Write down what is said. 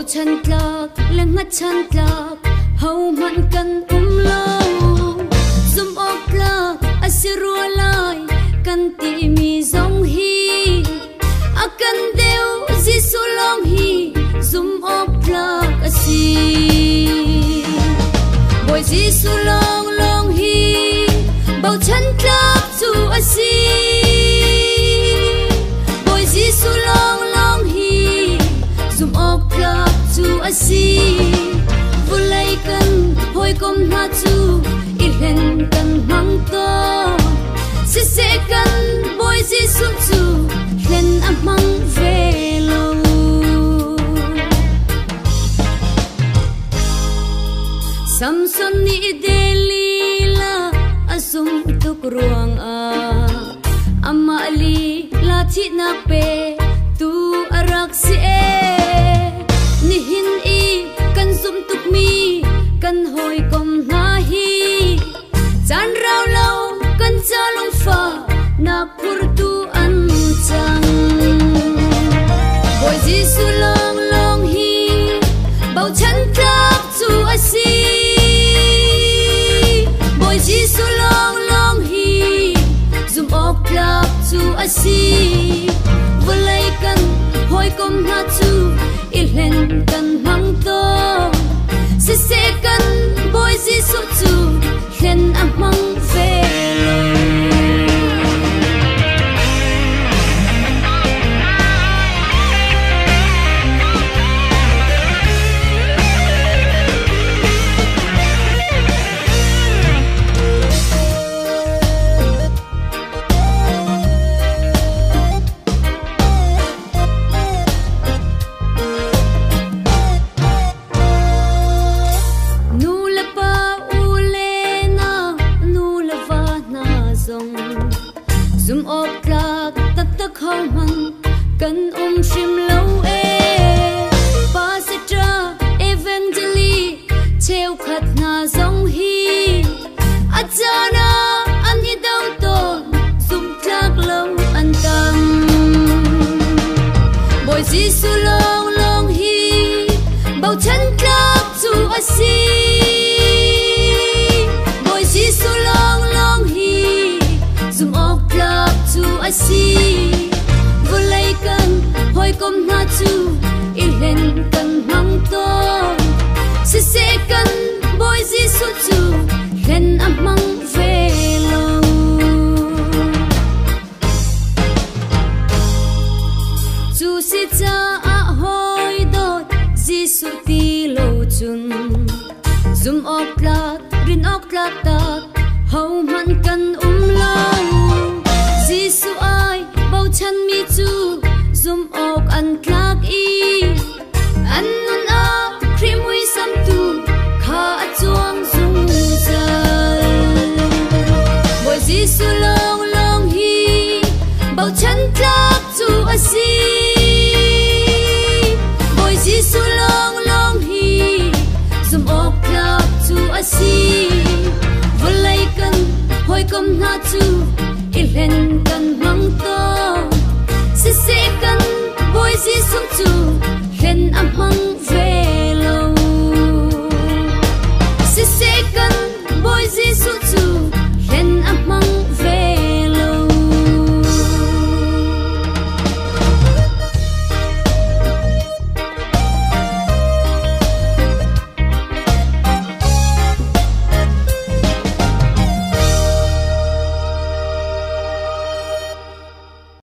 chân lạc leng ngắt chân lạc hầu man kan lo zum ok lạc asirua lai kan ti mi zong hi akan deu jisu long hi zum ok lạc asi boy jisu long long hi bao chân lạc chu asi boy jisu long long hi zum ok lạc chu asi vulai kan hoi kom na chu ilhen kan mang to se kan boy jisu chu hlen amang velo samson ni delila asum tuk ruang a amali la thi na pe tu arak si ni hin i kan zum tuk mi kan hoi kom na hi chan rau lo kan cha long fa na pur tu an chang boy jisu long long hi bao chan klak chu asi boy jisu long long hi zum ok klak chu asi vulai kan hoi kom na chu ilhen kan mang to se kan boy jisu chu hlen amang velo zum ok lạc tak tak hau man kan shim lo pa se tra evangeli cheu khat na zong hi achana an hi dau ton zum klak lo an tam boy jisu long long hi bao chân klak chu asi boy jisu long long hi zum ok klak chu asi vulai kan hoi kom na chu ilhen kan mang to se kan boy jisu chu hlen amang velo chu si cha a hoi dot jisu ti lo chun zum ok klak rin ok klak tak hau man kan lo jisu ai bao chan mi chu zum ok an klak i an nun a krim wi sam tu kha chuang zum zal boy jisu long long hi bao chan klak chu asi boy jisu long long hi zum ok klak chu asi vulai kan hoi kom na chu ilhen kan mang to se kan boy jisu chu hlen amang